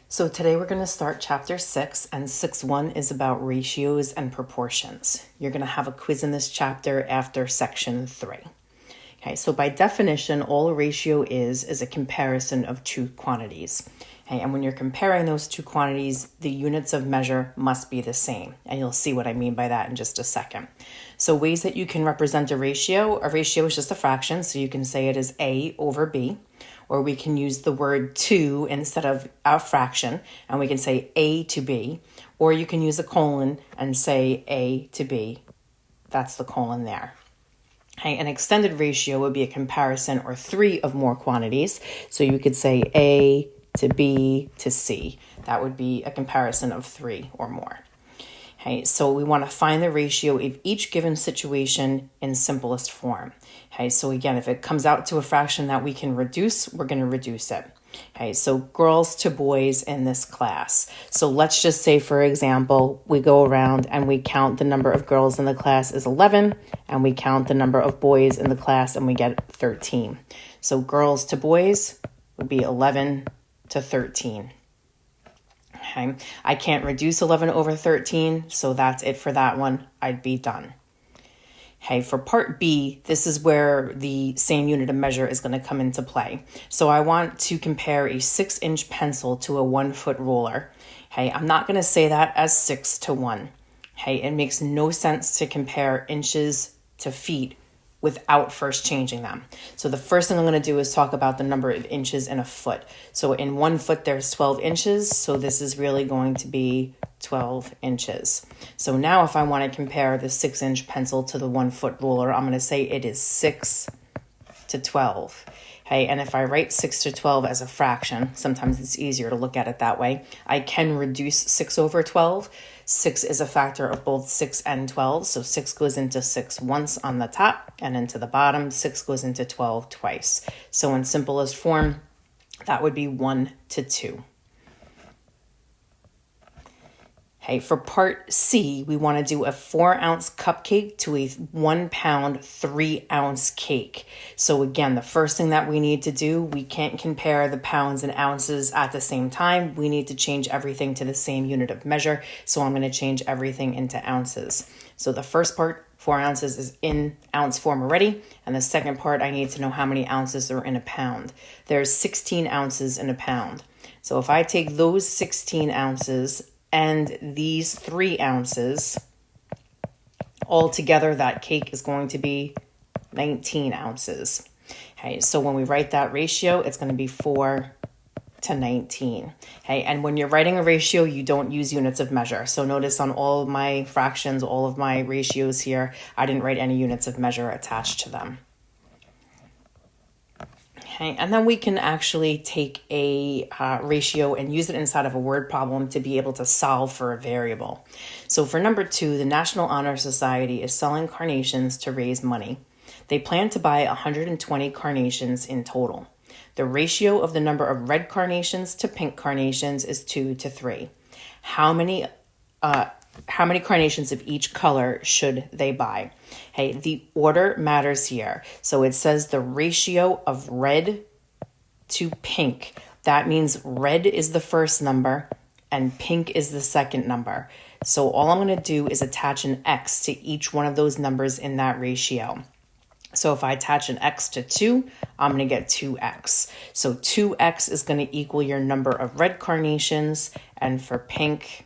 So today we're going to start chapter 6, and 6.1 is about ratios and proportions. You're going to have a quiz in this chapter after section 3. Okay, so by definition, all a ratio is a comparison of two quantities. Okay, and when you're comparing those two quantities, the units of measure must be the same. And you'll see what I mean by that in just a second. So ways that you can represent a ratio is just a fraction, so you can say it as A over B. Or we can use the word to instead of a fraction, and we can say A to B. Or you can use a colon and say A to B. That's the colon there. Okay, an extended ratio would be a comparison or three of more quantities. So you could say A to B to C. That would be a comparison of three or more. Okay, so we want to find the ratio of each given situation in simplest form. Okay, so again, if it comes out to a fraction that we can reduce, we're going to reduce it. Okay, so girls to boys in this class. So let's just say, for example, we go around and we count the number of girls in the class is 11, and we count the number of boys in the class and we get 13. So girls to boys would be 11 to 13. Okay, I can't reduce 11 over 13, so that's it for that one. I'd be done. Okay, for part B, this is where the same unit of measure is going to come into play. So I want to compare a 6-inch pencil to a 1-foot ruler. Okay, I'm not going to say that as 6 to 1. Okay, it makes no sense to compare inches to feet without first changing them. So the first thing I'm going to do is talk about the number of inches in a foot. So in 1 foot, there's 12 inches. So this is really going to be 12 inches. So now if I want to compare the 6-inch pencil to the 1-foot ruler, I'm going to say it is 6 to 12. Okay, and if I write 6 to 12 as a fraction, sometimes it's easier to look at it that way. I can reduce 6 over 12. 6 is a factor of both 6 and 12, so 6 goes into 6 once on the top, and into the bottom, 6 goes into 12 twice. So in simplest form, that would be 1 to 2. Okay, for part C, we want to do a 4-ounce cupcake to a 1-pound 3-ounce cake. So again, the first thing that we need to do, we can't compare the pounds and ounces at the same time. We need to change everything to the same unit of measure. So I'm going to change everything into ounces. So the first part, 4 ounces, is in ounce form already. And the second part, I need to know how many ounces are in a pound. There's 16 ounces in a pound. So if I take those 16 ounces and these 3 ounces, all together, that cake is going to be 19 ounces. Okay, so when we write that ratio, it's going to be 4 to 19. Okay, and when you're writing a ratio, you don't use units of measure. So notice on all of my fractions, all of my ratios here, I didn't write any units of measure attached to them. Okay, and then we can actually take a ratio and use it inside of a word problem to be able to solve for a variable. So for number 2, the National Honor Society is selling carnations to raise money. They plan to buy 120 carnations in total. The ratio of the number of red carnations to pink carnations is 2 to 3. How many carnations of each color should they buy? Hey, the order matters here. So it says the ratio of red to pink. That means red is the first number and pink is the second number. So all I'm going to do is attach an X to each one of those numbers in that ratio. So if I attach an X to 2, I'm going to get 2X. So 2X is going to equal your number of red carnations. And for pink,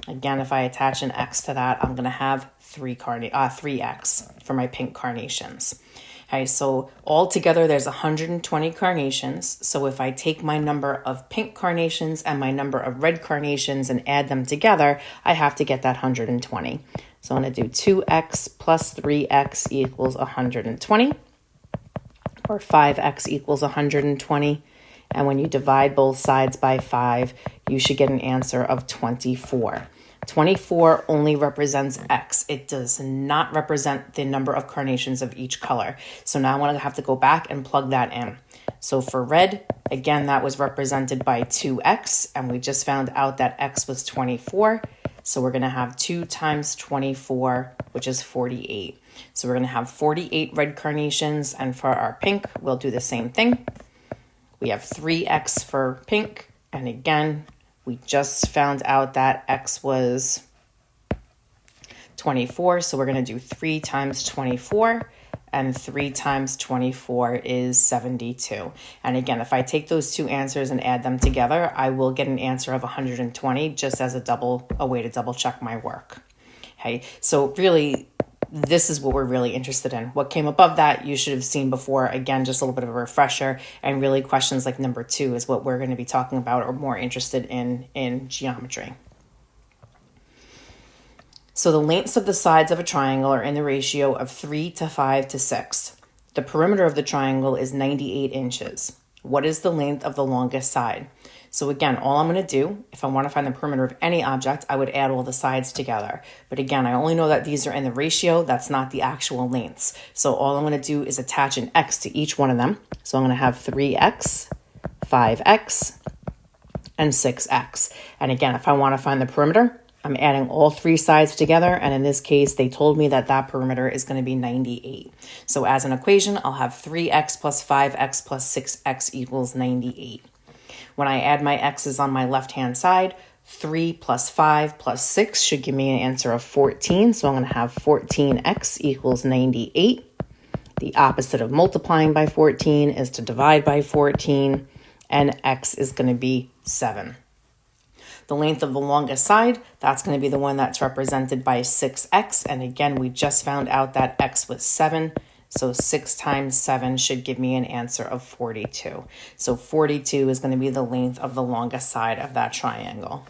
again, if I attach an X to that, I'm going to have 3X for my pink carnations. Okay, so all together, there's 120 carnations. So if I take my number of pink carnations and my number of red carnations and add them together, I have to get that 120. So I'm going to do 2X plus 3X equals 120, or 5X equals 120. And when you divide both sides by 5, you should get an answer of 24. 24 only represents X. It does not represent the number of carnations of each color. So now I'm going to have to go back and plug that in. So for red, again, that was represented by 2X, and we just found out that X was 24. So we're going to have 2 times 24, which is 48. So we're going to have 48 red carnations, and for our pink, we'll do the same thing. We have 3X for pink And again, we just found out that x was 24. So we're going to do 3 times 24. And 3 times 24 is 72. And again, if I take those two answers and add them together, I will get an answer of 120 just as a way to double check my work. Okay, so really, this is what we're really interested in. What came above that, you should have seen before. Again, just a little bit of a refresher. And really questions like number 2 is what we're going to be talking about or more interested in geometry. So the lengths of the sides of a triangle are in the ratio of 3 to 5 to 6. The perimeter of the triangle is 98 inches. What is the length of the longest side? So again, all I'm going to do, if I want to find the perimeter of any object, I would add all the sides together. But again, I only know that these are in the ratio. That's not the actual lengths. So all I'm going to do is attach an x to each one of them. So I'm going to have 3x, 5x, and 6x. And again, if I want to find the perimeter, I'm adding all 3 sides together, and in this case, they told me that that perimeter is going to be 98. So as an equation, I'll have 3x plus 5x plus 6x equals 98. When I add my x's on my left-hand side, 3 plus 5 plus 6 should give me an answer of 14. So I'm going to have 14x equals 98. The opposite of multiplying by 14 is to divide by 14, and x is going to be 7. The length of the longest side, that's going to be the one that's represented by 6x. And again, we just found out that x was 7. So 6 times 7 should give me an answer of 42. So 42 is going to be the length of the longest side of that triangle.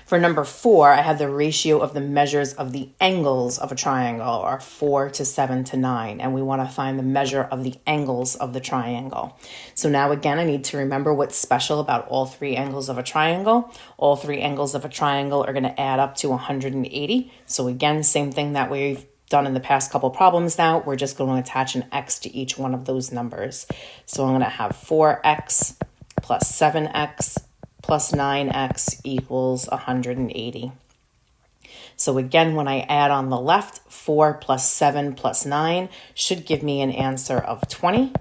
For number 4, I have the ratio of the measures of the angles of a triangle are 4 to 7 to 9. And we want to find the measure of the angles of the triangle. So now again, I need to remember what's special about all 3 angles of a triangle. All 3 angles of a triangle are going to add up to 180. So again, same thing that we've done in the past couple problems now. We're just going to attach an x to each one of those numbers. So I'm going to have 4x plus 7x plus 9x equals 180. So again, when I add on the left, 4 plus 7 plus 9 should give me an answer of 20.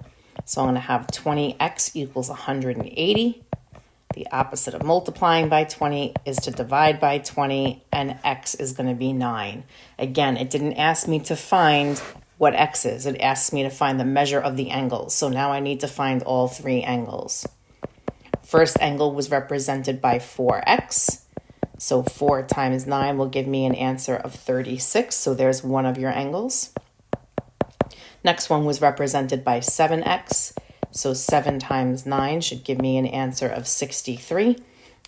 So I'm going to have 20x equals 180. The opposite of multiplying by 20 is to divide by 20, and x is going to be 9. Again, it didn't ask me to find what x is. It asked me to find the measure of the angles. So now I need to find all 3 angles. First angle was represented by 4x. So 4 times 9 will give me an answer of 36. So there's one of your angles. Next one was represented by 7x. So 7 times 9 should give me an answer of 63.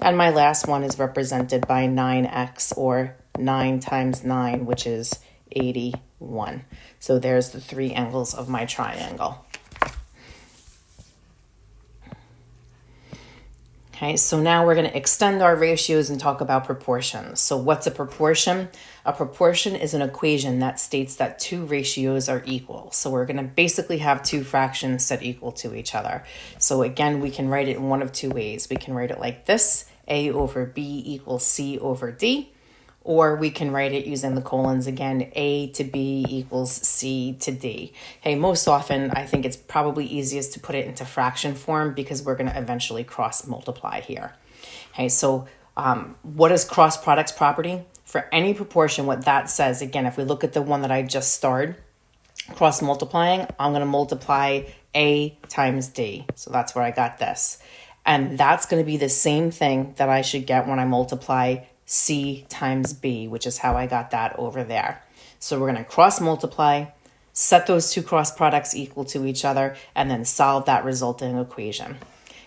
And my last one is represented by 9x, or 9 times 9, which is 81. So there's the 3 angles of my triangle. Okay, so now we're going to extend our ratios and talk about proportions. So what's a proportion? A proportion is an equation that states that 2 ratios are equal. So we're going to basically have 2 fractions set equal to each other. So again, we can write it in one of 2 ways. We can write it like this: A over B equals C over D. Or we can write it using the colons again, A to B equals C to D. Hey, most often, I think it's probably easiest to put it into fraction form because we're going to eventually cross multiply here. Okay, so what is cross products property? For any proportion, what that says, again, if we look at the one that I just starred, cross multiplying, I'm going to multiply A times D. So that's where I got this. And that's going to be the same thing that I should get when I multiply C times B, which is how I got that over there. So we're going to cross multiply, set those 2 cross products equal to each other, and then solve that resulting equation.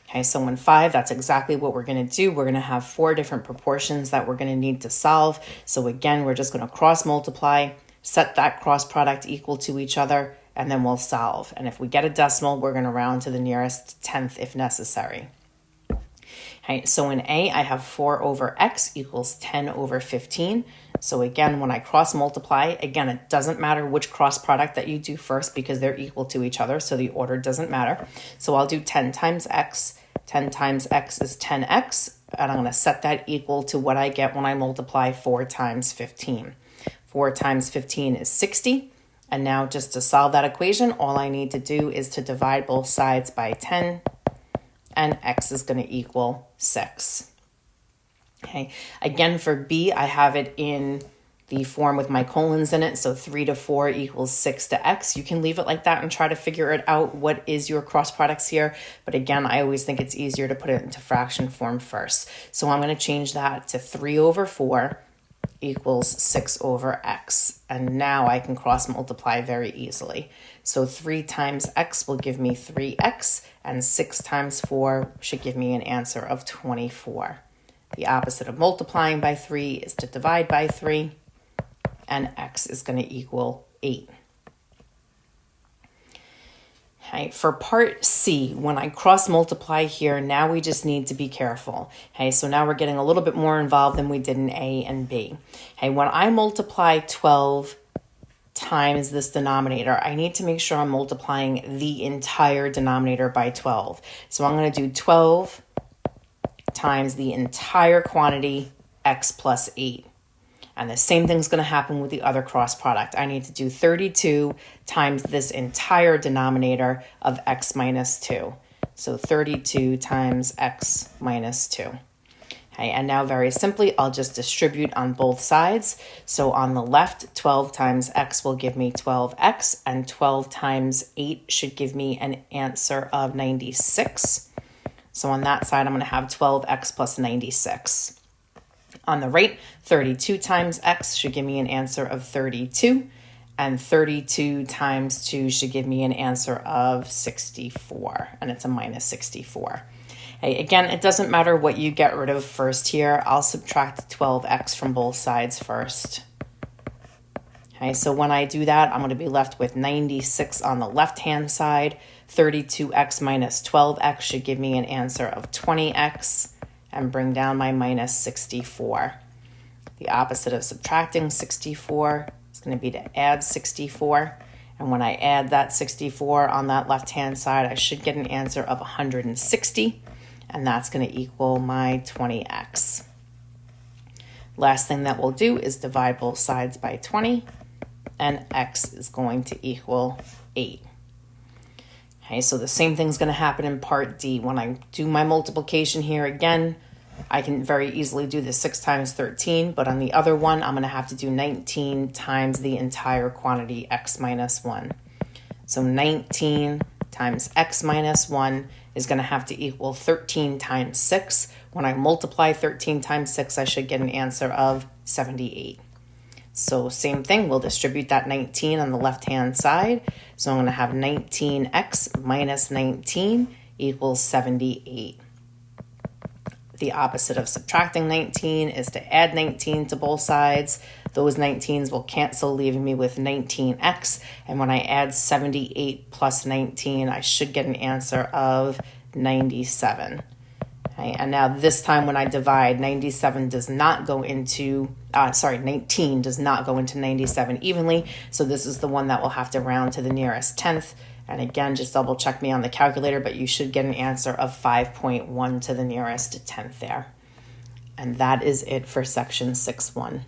Okay, so in 5, that's exactly what we're going to do. We're going to have 4 different proportions that we're going to need to solve. So again, we're just going to cross multiply, set that cross product equal to each other, and then we'll solve. And if we get a decimal, we're going to round to the nearest 10th if necessary. Okay, so in A, I have 4 over x equals 10 over 15. So again, when I cross multiply, again, it doesn't matter which cross product that you do first because they're equal to each other, so the order doesn't matter. So I'll do 10 times x. 10 times x is 10x, and I'm going to set that equal to what I get when I multiply 4 times 15. 4 times 15 is 60. And now just to solve that equation, all I need to do is to divide both sides by 10. and x is going to equal 6. Okay, again for b, I have it in the form with my colons in it, so 3 to 4 equals 6 to x. You can leave it like that and try to figure it out, what is your cross products here, but again, I always think it's easier to put it into fraction form first. So I'm going to change that to 3 over 4 equals 6 over x, and now I can cross multiply very easily. So 3 times x will give me 3x, and 6 times 4 should give me an answer of 24. The opposite of multiplying by 3 is to divide by 3, and x is going to equal 8. Okay, for part C, when I cross multiply here, now we just need to be careful. Okay, so now we're getting a little bit more involved than we did in A and B. Okay, when I multiply 12 times this denominator, I need to make sure I'm multiplying the entire denominator by 12. So I'm going to do 12 times the entire quantity, x plus 8. And the same thing's going to happen with the other cross product. I need to do 32 times this entire denominator of x minus 2. So 32 times x minus 2. Okay, and now very simply, I'll just distribute on both sides. So on the left, 12 times x will give me 12x, and 12 times 8 should give me an answer of 96. So on that side, I'm going to have 12x plus 96. On the right, 32 times x should give me an answer of 32, and 32 times 2 should give me an answer of 64, and it's a minus 64. Okay, again, it doesn't matter what you get rid of first here. I'll subtract 12x from both sides first. Okay, so when I do that, I'm going to be left with 96 on the left-hand side. 32x minus 12x should give me an answer of 20x, and bring down my minus 64. The opposite of subtracting 64 is going to be to add 64. And when I add that 64 on that left-hand side, I should get an answer of 160, and that's going to equal my 20x. Last thing that we'll do is divide both sides by 20, and x is going to equal 8. Okay, so the same thing's going to happen in part D. When I do my multiplication here again, I can very easily do the 6 times 13, but on the other one, I'm going to have to do 19 times the entire quantity x minus 1. So 19 times x minus 1 is going to have to equal 13 times 6. When I multiply 13 times 6, I should get an answer of 78. So same thing, we'll distribute that 19 on the left-hand side. So I'm going to have 19x minus 19 equals 78. The opposite of subtracting 19 is to add 19 to both sides. Those 19s will cancel, leaving me with 19x. And when I add 78 plus 19, I should get an answer of 97. Okay, and now this time when I divide, 19 does not go into 97 evenly. So this is the one that will have to round to the nearest tenth. And again, just double check me on the calculator, but you should get an answer of 5.1 to the nearest tenth there. And that is it for section 6.1.